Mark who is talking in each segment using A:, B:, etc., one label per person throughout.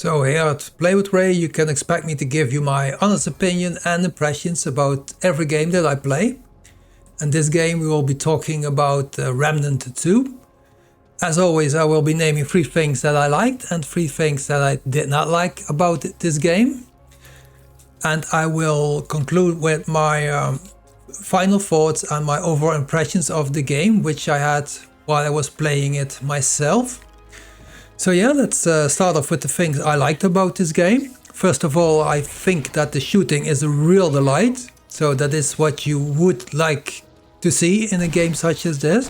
A: So here at Play with Ray, you can expect me to give you my honest opinion and impressions about every game that I play. And this game we will be talking about Remnant 2. As always, I will be naming 3 things that I liked and 3 things that I did not like about this game. And I will conclude with my final thoughts and my overall impressions of the game, which I had while I was playing it myself. So yeah, let's start off with the things I liked about this game. First of all, I think that the shooting is a real delight. So that is what you would like to see in a game such as this.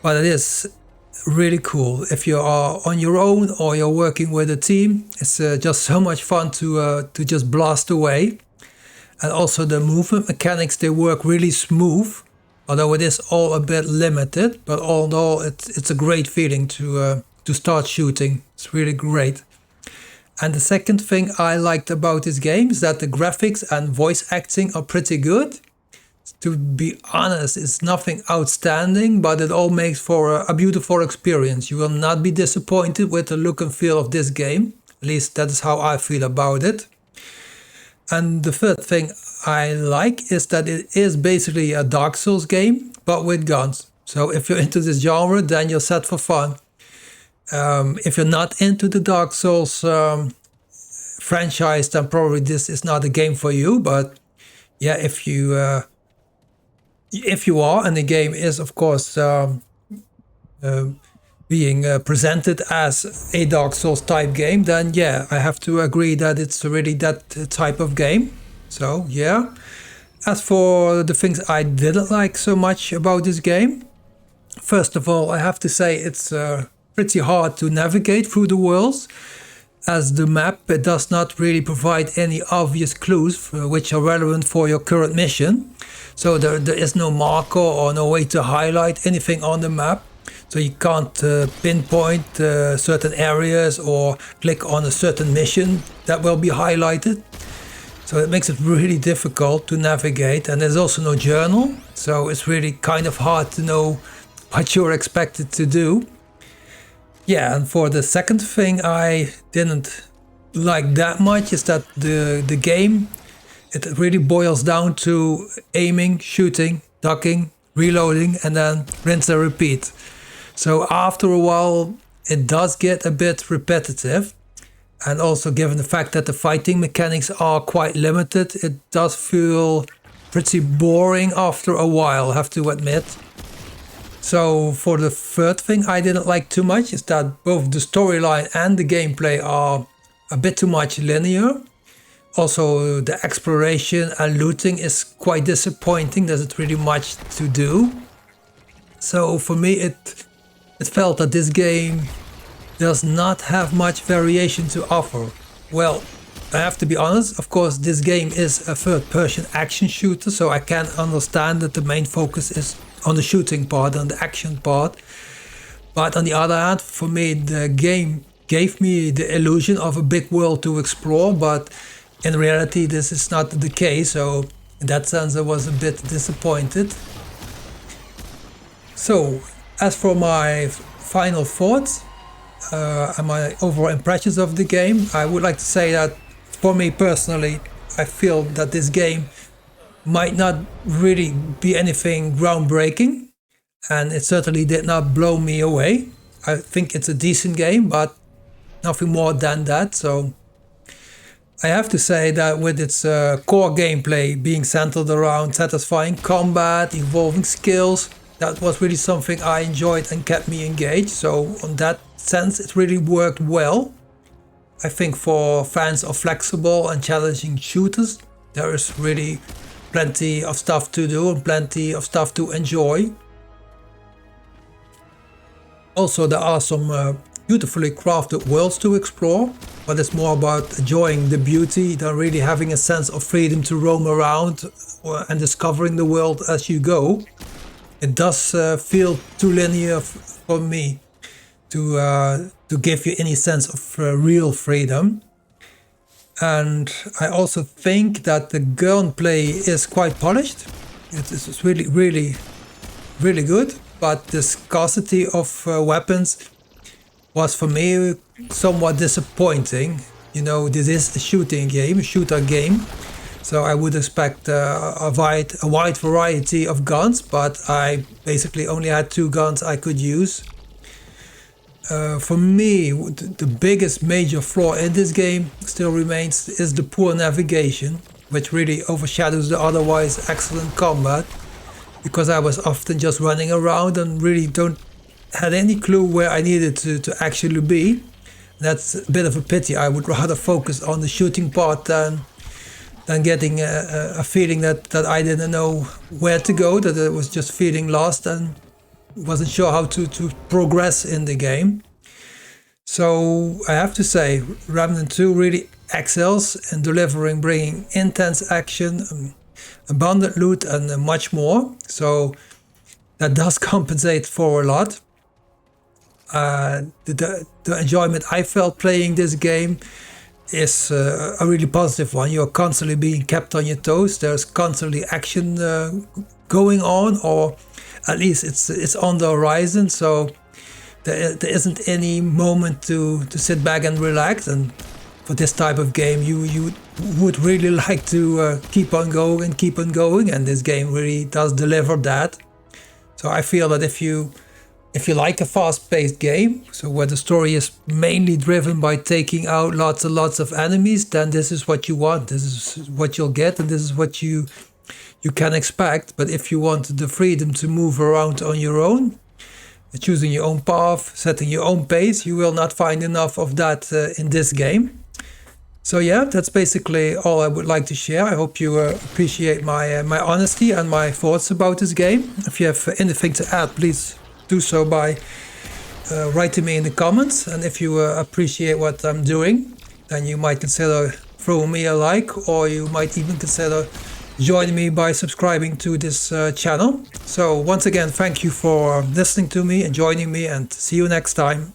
A: But it is really cool. If you are on your own or you're working with a team, it's just so much fun to just blast away. And also the movement mechanics, they work really smooth. Although it is all a bit limited, but all in all, it's a great feeling to start shooting. It's really great. And the second thing I liked about this game is that the graphics and voice acting are pretty good. To be honest, it's nothing outstanding, but it all makes for a beautiful experience. You will not be disappointed with the look and feel of this game. At least that is how I feel about it. And the third thing I like is that it is basically a Dark Souls game, but with guns. So if you're into this genre, then you're set for fun. If you're not into the Dark Souls franchise, then probably this is not a game for you. But yeah, if you are, and the game is of course being presented as a Dark Souls type game, then yeah, I have to agree that it's really that type of game. So yeah. As for the things I didn't like so much about this game, first of all, I have to say it's pretty hard to navigate through the worlds, as the map it does not really provide any obvious clues which are relevant for your current mission. So there is no marker or no way to highlight anything on the map. So you can't pinpoint certain areas or click on a certain mission that will be highlighted. So it makes it really difficult to navigate, and there's also no journal. So it's really kind of hard to know what you're expected to do. Yeah, and for the second thing I didn't like that much is that the game, it really boils down to aiming, shooting, ducking, reloading, and then rinse and repeat. So after a while, it does get a bit repetitive. And also given the fact that the fighting mechanics are quite limited, it does feel pretty boring after a while, I have to admit. So for the third thing I didn't like too much is that both the storyline and the gameplay are a bit too much linear. Also the exploration and looting is quite disappointing. There's not really much to do. So for me it felt that this game does not have much variation to offer. Well, I have to be honest, of course this game is a third-person action shooter, so I can understand that the main focus is on the shooting part and the action part. But on the other hand, for me the game gave me the illusion of a big world to explore, but in reality this is not the case, so in that sense I was a bit disappointed. So as for my final thoughts and my overall impressions of the game, I would like to say that for me personally, I feel that this game might not really be anything groundbreaking, and it certainly did not blow me away. I think it's a decent game, but nothing more than that. So I have to say that with its core gameplay being centered around satisfying combat, evolving skills, that was really something I enjoyed and kept me engaged. So on that sense, it really worked well. I think for fans of flexible and challenging shooters, there is really plenty of stuff to do and plenty of stuff to enjoy. Also, there are some beautifully crafted worlds to explore, but it's more about enjoying the beauty than really having a sense of freedom to roam around and discovering the world as you go. It does feel too linear for me to give you any sense of real freedom. And I also think that the gunplay is quite polished. It's really, really, really good. But the scarcity of weapons was for me somewhat disappointing. You know, this is a shooter game. So I would expect a wide variety of guns, but I basically only had 2 guns I could use. For me, the biggest major flaw in this game still remains is the poor navigation, which really overshadows the otherwise excellent combat, because I was often just running around and really had any clue where I needed to actually be. That's a bit of a pity. I would rather focus on the shooting part than getting a feeling that I didn't know where to go, that I was just feeling lost and wasn't sure how to progress in the game. So I have to say, Remnant 2 really excels in bringing intense action, abundant loot, and much more. So that does compensate for a lot. The enjoyment I felt playing this game is a really positive one. You're constantly being kept on your toes. There's constantly action going on, or at least it's on the horizon. So there isn't any moment to sit back and relax. And for this type of game, you would really like to keep on going, and this game really does deliver that. So I feel that if you like a fast-paced game, so where the story is mainly driven by taking out lots and lots of enemies, then this is what you want. This is what you'll get, and this is what you can expect. But if you want the freedom to move around on your own, choosing your own path, setting your own pace, you will not find enough of that in this game. So yeah, that's basically all I would like to share. I hope you appreciate my honesty and my thoughts about this game. If you have anything to add, please do so by writing me in the comments. And if you appreciate what I'm doing, then you might consider throwing me a like, or you might even consider joining me by subscribing to this channel. So once again, thank you for listening to me and joining me, and see you next time.